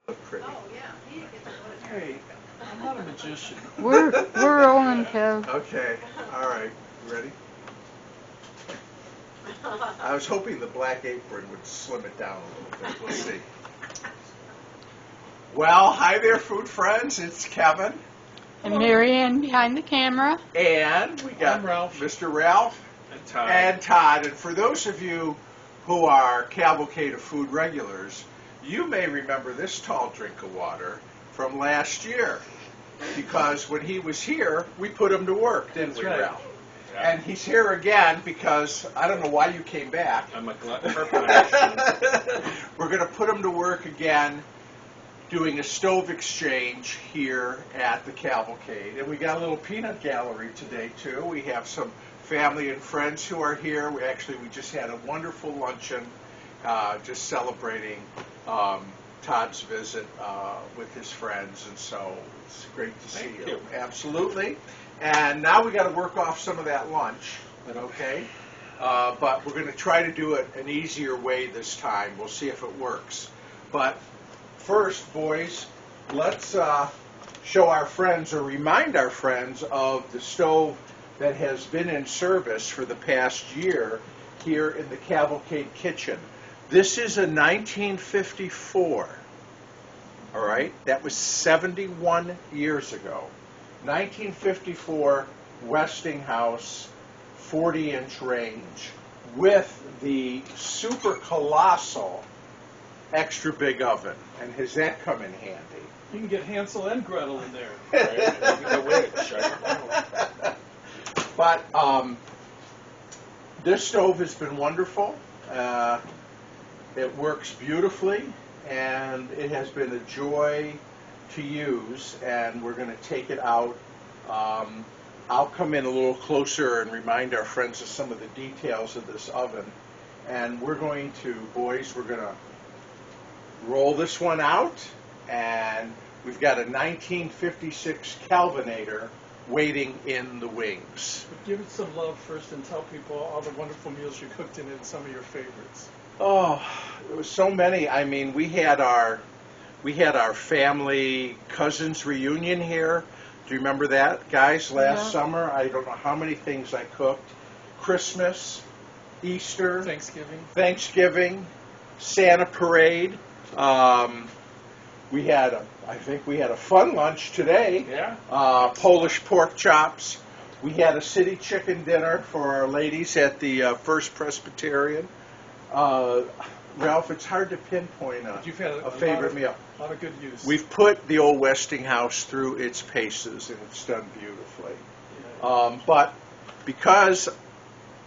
Pretty. Hey, I'm not a magician. We're rolling, Kev. Okay, all right, you ready? I was hoping the black apron would slim it down a little bit. We'll see. Well, hi there, food friends. It's Kevin. And Marianne behind the camera. And we got I'm Ralph. Mr. Ralph And Todd. and Todd. And for those of you who are Cavalcade of Food regulars, you may remember this tall drink of water from last year. Because when he was here, we put him to work, didn't we, right. Ralph? Yeah. And he's here again because I don't know why you came back. I'm a glutton for punishment. We're going to put him to work again doing a stove exchange here at the Cavalcade. And we got a little peanut gallery today, too. We have some family and friends who are here. We just had a wonderful luncheon just celebrating Todd's visit with his friends, and so it's great to see Thank you. Absolutely. And now we got to work off some of that lunch, okay? But we're going to try to do it an easier way this time. We'll see if it works. But first, boys, let's show our friends or remind our friends of the stove that has been in service for the past year here in the Cavalcade kitchen. This is a 1954, all right? That was 71 years ago. 1954 Westinghouse 40-inch range with the super colossal extra big oven. And has that come in handy? You can get Hansel and Gretel in there. But this stove has been wonderful. It works beautifully, and it has been a joy to use, and we're going to take it out. I'll come in a little closer and remind our friends of some of the details of this oven. And we're going to roll this one out, and we've got a 1956 Kelvinator waiting in the wings. But give it some love first and tell people all the wonderful meals you cooked in it and some of your favorites. Oh, there was so many. I mean, we had our family cousins reunion here. Do you remember that, guys? Last summer, I don't know how many things I cooked. Christmas, Easter, Thanksgiving, Santa parade. I think we had a fun lunch today. Yeah. Polish pork chops. We had a city chicken dinner for our ladies at the First Presbyterian. Ralph, it's hard to pinpoint You've had a favorite meal. A lot of good use. We've put the old Westinghouse through its paces, and it's done beautifully. Yeah. But because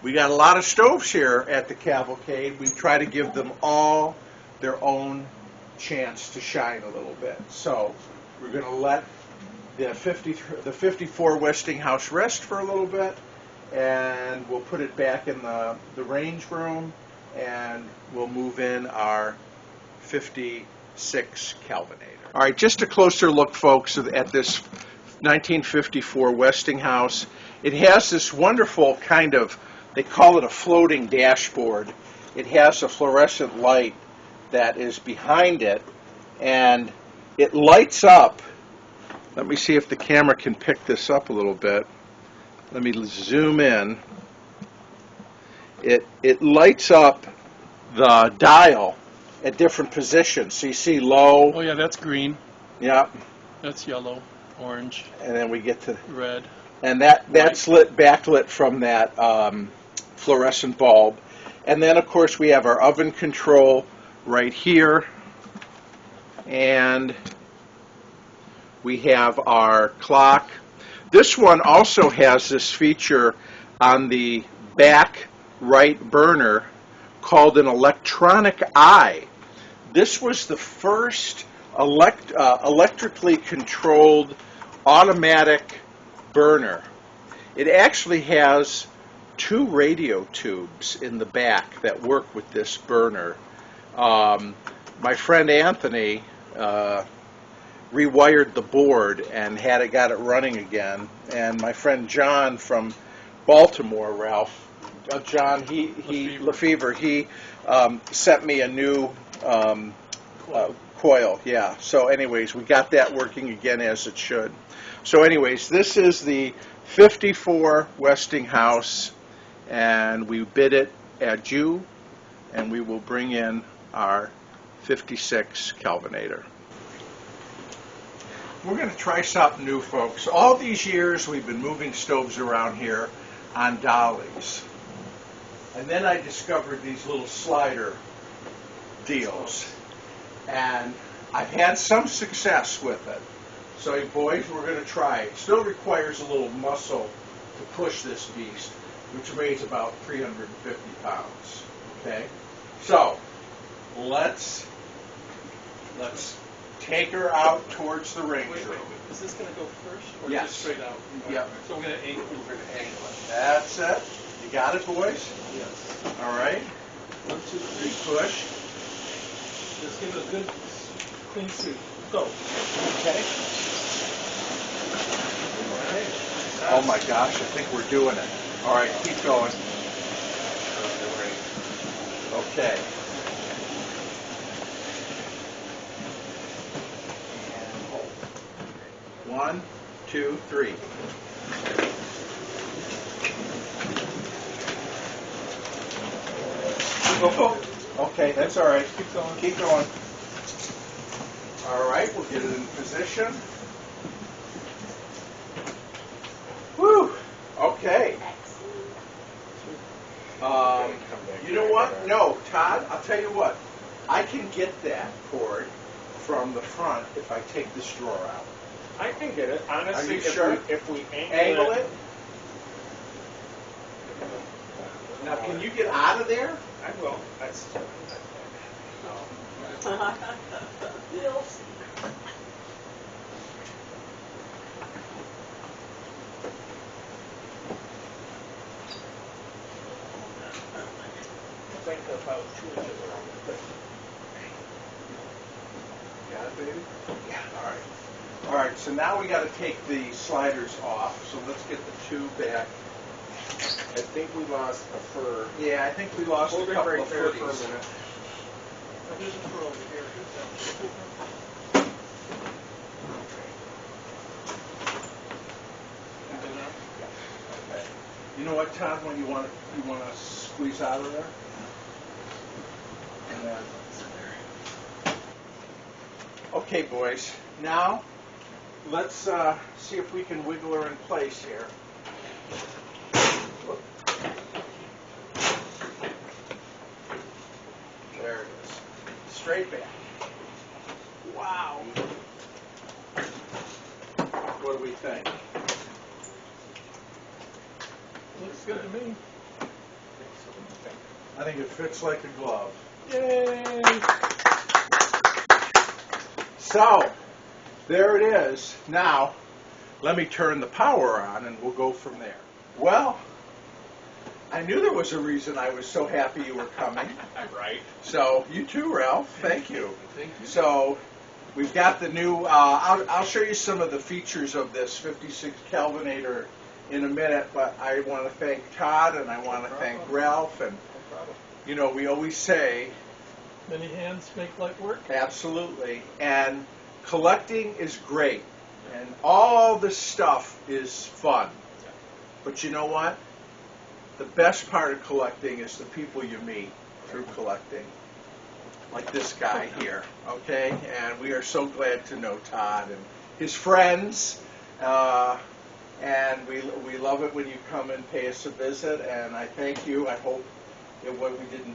we got a lot of stoves here at the Cavalcade, we try to give them all their own chance to shine a little bit. So we're going to let the 54 Westinghouse rest for a little bit, and we'll put it back in the range room, and we'll move in our 56 Kelvinator. All right, just a closer look, folks, at this 1954 Westinghouse. It has this wonderful kind of, they call it a floating dashboard. It has a fluorescent light that is behind it, and it lights up. Let me see if the camera can pick this up a little bit. Let me zoom in. It lights up the dial at different positions. So you see low. Oh yeah, that's green. Yeah. That's yellow, orange, And then we get to red. and that's backlit from that fluorescent bulb. And then of course we have our oven control right here, and we have our clock. This one also has this feature on the back right burner called an electronic eye. This was the first electrically controlled automatic burner. It actually has 2 radio tubes in the back that work with this burner. My friend Anthony rewired the board and got it running again. And my friend John from Baltimore, Ralph, John, Lefevre, he sent me a new coil, yeah. So anyways, we got that working again as it should. So anyways, this is the 54 Westinghouse, and we bid it at Jew, and we will bring in our 56 Kelvinator. We're going to try something new, folks. All these years we've been moving stoves around here on dollies. And then I discovered these little slider deals. And I've had some success with it. So boys, we're going to try it. Still requires a little muscle to push this beast, which weighs about 350 pounds. Okay? So, let's take her out towards the Ranger. Wait. Is this going to go first or Yes. just straight out? Yep. So we're going to angle it. That's it. You got it, boys? Yes. All right. 1, 2, 3, push. Just give it a good clean sweep. Go. Okay. All right. Oh my gosh, I think we're doing it. All right, keep going. Okay. And hold. 1, 2, 3. Okay, that's all right. Keep going. Keep going. All right, we'll get it in position. Whew. Okay. You know what? No, Todd, I'll tell you what. I can get that cord from the front if I take this drawer out. I can get it. Honestly, Are you sure? if we Angle it. Now, can you get out of there? I will. That's. I think about 2 inches around it. Got it, baby? Yeah. All right. All right, so now we got to take the sliders off. So let's get the two back. I think we lost a fur. Yeah, I think we lost Hold a it couple right of there footies. for a minute. Here's a fur over here. Okay. You know what, Todd? When you want to squeeze out of there, and then. Okay, boys. Now let's see if we can wiggle her in place here. Whoop. There it is. Straight back. Wow. What do we think? Looks good to me. I think it fits like a glove. Yay! So, there it is. Now, let me turn the power on and we'll go from there. Well, I knew there was a reason I was so happy you were coming. Right. So, you too, Ralph. Thank you. Thank you. So, we've got the new, I'll show you some of the features of this 56 Kelvinator in a minute, but I want to thank Todd and I want to thank Ralph. And, No problem. you know, we always say, Many hands make light work. absolutely. And collecting is great. And all this stuff is fun. But you know what? The best part of collecting is the people you meet through collecting. Like this guy here, okay? And we are so glad to know Todd and his friends. And we love it when you come and pay us a visit. And I thank you. I hope we didn't.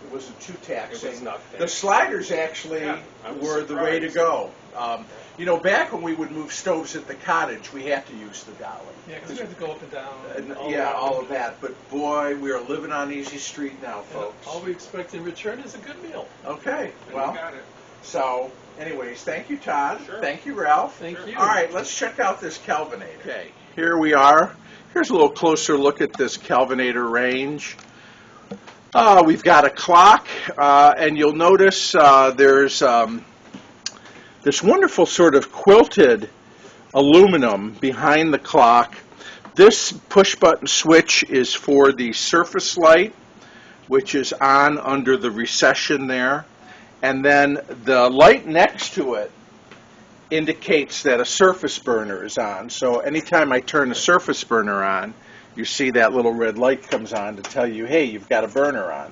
It wasn't too taxing. It was nothing. The sliders actually Yeah, I was were the way to surprised. go. You know, back when we would move stoves at the cottage, we had to use the dolly. Yeah, because we have to go up and down. And All of that. But boy, we are living on easy street now, And folks. all we expect in return is a good meal. Okay, You well, got it. so anyways, thank you, Todd. Sure. Thank you, Ralph. Thank you. All right, let's check out this Kelvinator. Okay, here we are. Here's a little closer look at this Kelvinator range. We've got a clock, and you'll notice there's this wonderful sort of quilted aluminum behind the clock. This push-button switch is for the surface light, which is on under the recession there. and then the light next to it indicates that a surface burner is on. So anytime I turn the surface burner on, you see that little red light comes on to tell you, hey, you've got a burner on.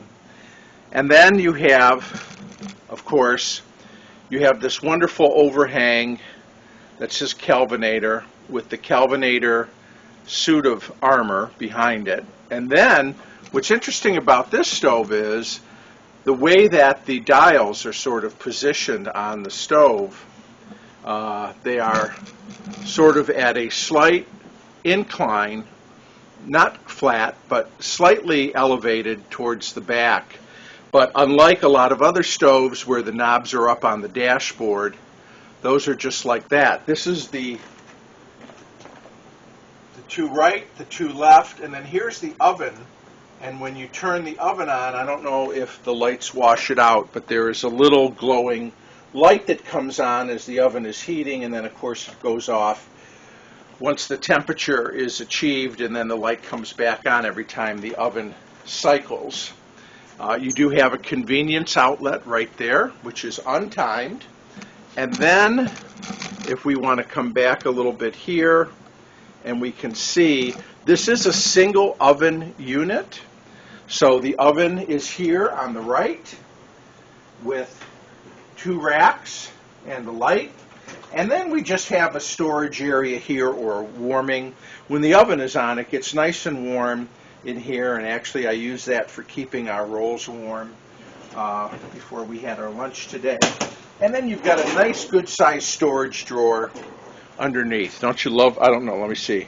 And then you have, of course, you have this wonderful overhang that says Kelvinator with the Kelvinator suit of armor behind it. And then what's interesting about this stove is the way that the dials are sort of positioned on the stove. They are sort of at a slight incline, not flat, but slightly elevated towards the back. But unlike a lot of other stoves where the knobs are up on the dashboard, those are just like that. This is the two right, the two left, and then here's the oven. And when you turn the oven on, I don't know if the lights wash it out, but there is a little glowing light that comes on as the oven is heating, and then of course it goes off once the temperature is achieved, and then the light comes back on every time the oven cycles. You do have a convenience outlet right there, which is untimed. And then if we want to come back a little bit here, and we can see this is a single oven unit. So the oven is here on the right with two racks and the light. And then we just have a storage area here or warming. When the oven is on, it gets nice and warm in here, and actually I use that for keeping our rolls warm before we had our lunch today. And then you've got a nice good-sized storage drawer underneath. Don't you love, I don't know, let me see.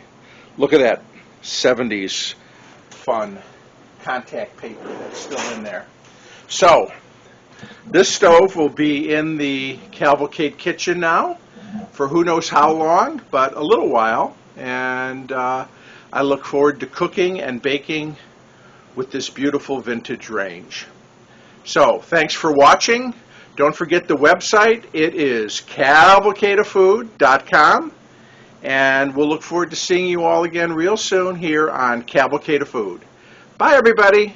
Look at that 70s fun contact paper that's still in there. So, this stove will be in the Cavalcade kitchen now for who knows how long, but a little while. And I look forward to cooking and baking with this beautiful vintage range. So, thanks for watching. Don't forget the website. It is cavalcadefood.com. And we'll look forward to seeing you all again real soon here on Cavalcade of Food. Bye, everybody.